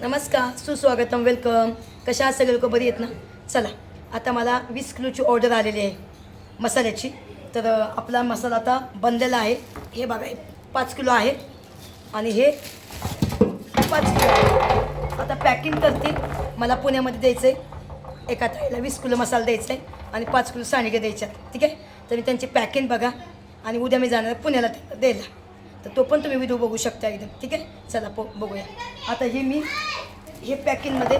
नमस्कार, सुस्वागतम, वेलकम. कशा आहात सगळे लोक? बरी आहेत ना? चला, आता मला 20 किलोची ऑर्डर आलेली आहे मसाल्याची. तर आपला मसाला आता बनलेला आहे. हे बघा, 5 किलो आहे आणि हे 5 किलो आहे. आता पॅकिंग करते. मला पुण्यामध्ये द्यायचं आहे. एका ताईला 20 किलो मसाला द्यायचा आहे आणि 5 किलो सांडगे द्यायचे आहेत. ठीक आहे, तर मी त्यांची पॅकिंग बघा आणि उद्या मी जाणार आहे पुण्याला द्यायला. तर तो पण तुम्ही व्हिडिओ बघू शकता एकदम. ठीक आहे, चला बघूया. आता हे पॅकिंगमध्ये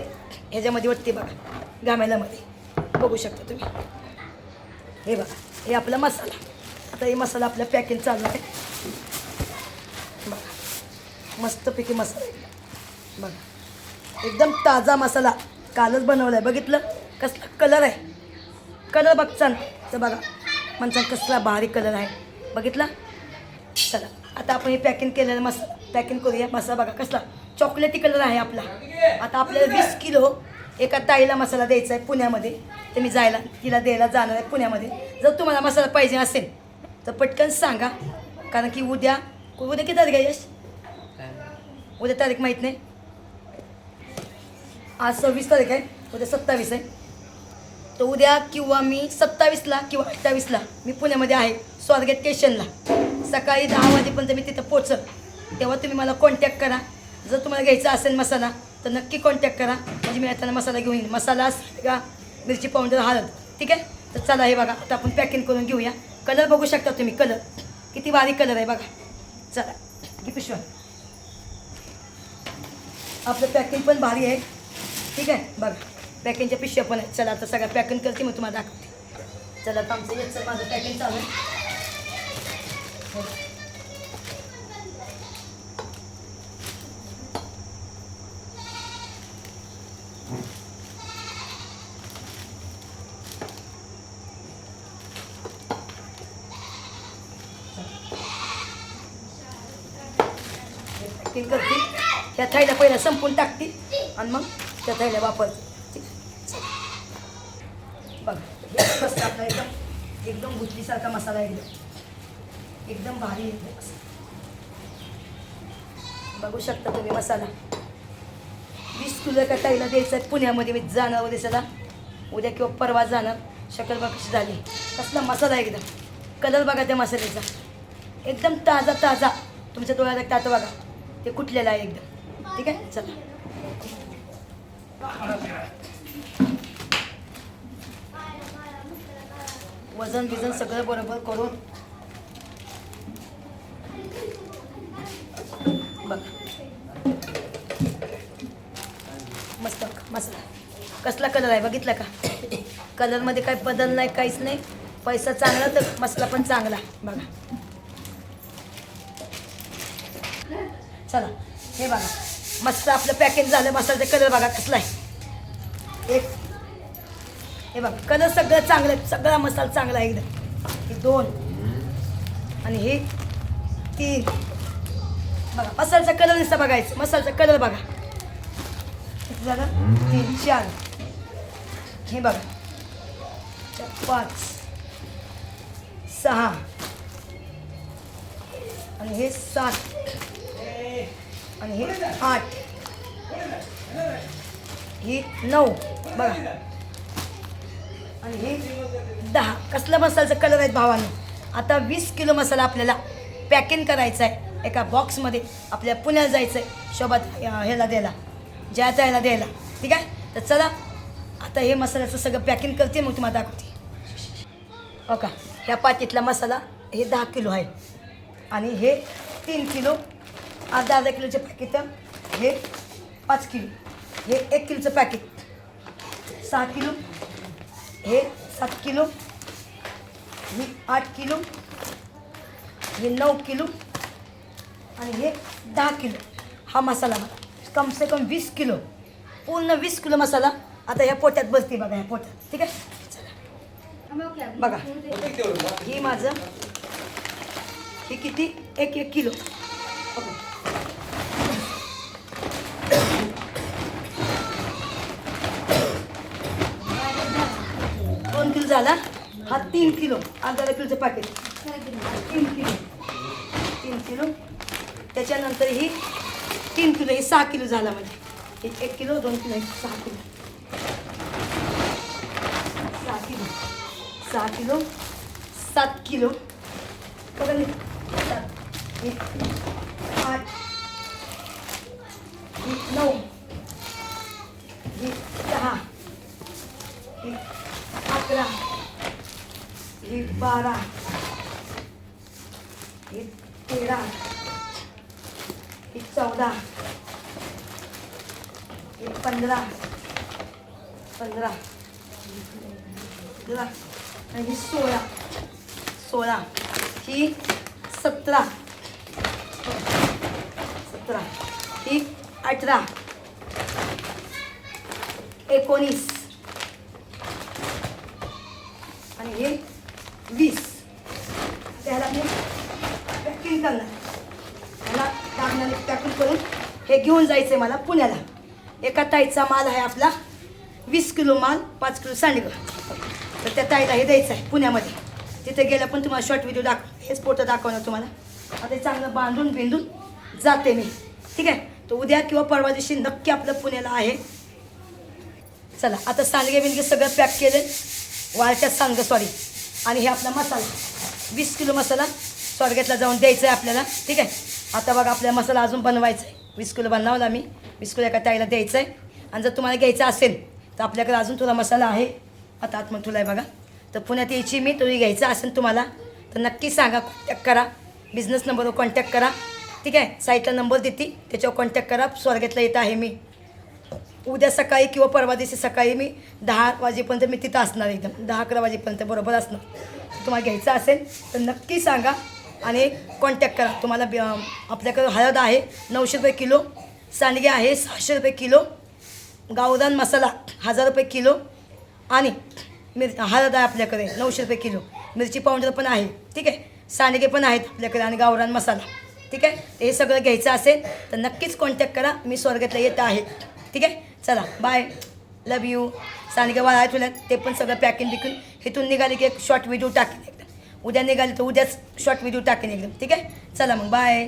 ह्याच्यामध्ये वाटते बघा, गामेलामध्ये बघू शकता तुम्ही. हे बघा, हे आपला मसाला. आता हे मसाला आपल्या पॅकिंग चालू आहे बघा. मस्तपैकी मसाला आहे बघा, एकदम ताजा मसाला, कालच बनवला आहे. बघितलं कसला कलर आहे? कलर बघचा ना तर बघा, म्हणता कसला भारी कलर आहे. बघितला? चला, आता आपण हे पॅकिंग केलेलं मसाला पॅकिंग करूया. मसाला बघा कसला चॉकलेटी कलर आहे आपला. आता आपल्याला 20 किलो एका ताईला मसाला द्यायचा आहे पुण्यामध्ये. तर मी तिला द्यायला जाणार आहे पुण्यामध्ये. जर तुम्हाला मसाला पाहिजे असेल तर पटकन सांगा, कारण की उद्या किती तारीख आहे यश? उद्या तारीख माहीत नाही. आज 26 तारीख आहे, उद्या 27 आहे. तर उद्या किंवा मी 27ला किंवा 28ला मी पुण्यामध्ये आहे स्वारगेट स्टेशनला. सकाळी 10 वाजेपर्यंत मी तिथं पोचल. तेव्हा तुम्ही मला कॉन्टॅक्ट करा. जर तुम्हाला घ्यायचा असेल मसाला तर नक्की कॉन्टॅक्ट करा, म्हणजे मी येताना मसाला घेऊन येईन. मसाला का मिरची पावडर, हळद. ठीक आहे, तर चला हे बघा, आता आपण पॅकिंग करून घेऊया. कलर बघू शकता तुम्ही, कलर किती बारीक कलर आहे बघा. चला की पिशवा, आपलं पॅकिंग पण भारी आहे. ठीक आहे बघा, पॅकिंगच्या पिशव्या पण आहेत. चला आता सगळं पॅकिंग करते, मग तुम्हाला दाखवते. चला आता आमचं याचं माझं पॅकिंग चालू आहे. पॅकिंग करते. ह्या थाळीला पहिला संपून टाकते आणि मग त्या थाळीला वापरते. बघा, कसं आपला एकदम गुटलीसारखा मसाला आहे. एकदम भारी आहे. बघू शकता तुम्ही मसाला 20 किलो एका ताईला द्यायचा आहे पुण्यामध्ये. मी जाणार उद्या, चला उद्या किंवा परवा जाणार. शक्कल बघा कशी झाली, कसला मसाला एकदम. कलर बघा त्या मसाल्याचा, एकदम ताजा ताजा. तुमच्या डोळ्यात टाट बघा, ते कुठलेलं आहे एकदम. ठीक आहे, चला वजन बिजन सगळं बरोबर करून बघ. मस्त मसाला कसला कलर आहे बघितला का? कलरमध्ये काही बदल नाही, काहीच नाही. पैसा चांगला तर मसाला पण चांगला बघा. चला हे बघा, मस्त आपलं पॅकिंग झालं. मसाल्याचा कलर बघा कसला आहे. एक हे बघा, कलर सगळं चांगलं आहे, सगळा मसाला चांगला आहे एकदम. हे 2 आणि हे 3 बघा. मसाल्याचा कलर नुसता बघायचं, मसाल्याचा कलर बघा किती झालं. 3 4 हे बघा, 5 6 आणि हे 7 आणि हे 8 ही 9 बघा आणि हे 10. कसला मसाल्याचा कलर आहेत भावानं. आता 20 किलो मसाला आपल्याला पॅकिंग करायचा आहे एका बॉक्समध्ये. आपल्या पुण्याला जायचं आहे शोभात ह्याला द्यायला, ह्याला द्यायला. ठीक आहे, तर चला आता हे मसाल्याचं सगळं पॅकिंग करते, मग तुम्हाला दाखवते. हो का, ह्या पाकिटला मसाला हे 10 किलो आहे आणि हे 3 किलो, अर्धा किलोचे पॅकेट. हे 5 किलो, हे 1 किलोचं पॅकेट. 6 किलो, हे 7 किलो, हे 8 किलो, हे 9 किलो आणि हे 10 किलो. हा मसाला मला कम से कम 20 किलो, पूर्ण 20 किलो मसाला आता ह्या पोट्यात बसते बघा, ह्या पोट्यात. ठीक आहे, चला बघा. ही माझं हे किती, 1 किलो. 2 किलो झाला. हा 3 किलो, अर्धा किलोचं पॅकेट. 3 किलो त्याच्यानंतर ही 3 किलो, हे 6 किलो झाला. म्हणजे 1 kilo 2 kilo 6 kilo 6 kilo 6 kilo 7 kilo बघा नाही 8 9 10 11 12 13 14 15 आणि 16 ही 17 ही 18 19 आणि हे 20 त्याला मी पॅकिंग करणार मला टाकणार पॅकिंग करून हे घेऊन जायचं आहे मला पुण्याला. एका ताईचा माल आहे आपला 20 किलो माल 5 किलो सांडगं. तर त्या ताईला हे द्यायचं आहे पुण्यामध्ये. तिथे गेलं पण तुम्हाला शॉर्ट व्हिडिओ हेच फोटो दाखवणार तुम्हाला. आता हे चांगलं बांधून बिंदून जाते मी. ठीक आहे. तर उद्या किंवा परवा दिवशी नक्की आपलं पुण्याला आहे. चला आता सांडगे बिंडगे सगळं पॅक केले. वाळच्यात सांडगं सॉरी. आणि हे आपला मसाला 20 किलो मसाला स्वर्गेतला जाऊन द्यायचं आहे आपल्याला. ठीक आहे. आता बघा आपल्याला मसाला अजून बनवायचा आहे. 20 किलो बनवला मी. 20 किलो एका ताईला द्यायचं आहे. आणि जर तुम्हाला घ्यायचं असेल तर आपल्याकडे अजून तुला मसाला आहे. आता आतमध्ये तुला आहे बघा. तर पुण्यात यायची मी. तुम्ही घ्यायचं असेल तुम्हाला तर नक्की सांगा. कॉन्टॅक्ट करा. बिझनेस नंबरवर कॉन्टॅक्ट करा. ठीक आहे. साईटला नंबर देते त्याच्यावर कॉन्टॅक्ट करा. स्वर्गेतला येत आहे मी. उद्या सकाळी किंवा परवा दिवशी सकाळी मी 10 वाजेपर्यंत मी तिथं असणार. एकदम 10-11 वाजेपर्यंत बरोबर असणार. तुम्हाला घ्यायचं असेल तर नक्की सांगा आणि कॉन्टॅक्ट करा. तुम्हाला आपल्याकडे हळद आहे 900 रुपये किलो. सांडगे आहे 600 रुपये किलो. गावरान मसाला 1000 रुपये किलो. आणि हळद आहे आपल्याकडे 900 रुपये किलो. मिरची पावडर पण आहे. ठीक आहे. सांडगे पण आहेत आपल्याकडे आणि गावरान मसाला. ठीक आहे. हे सगळं घ्यायचं असेल तर नक्कीच कॉन्टॅक्ट करा. मी स्वर्गातला येत आहे. ठीक आहे. चला बाय. Love you. सांडगे वाळा आहे तुला ते पण सगळं पॅकिंग बिकून इथून निघाले की एक शॉर्ट व्हिडिओ टाकेन एकदम. उद्या निघाले तर उद्याच शॉर्ट व्हिडिओ टाकेन एकदम. ठीक आहे. चला मग बाय.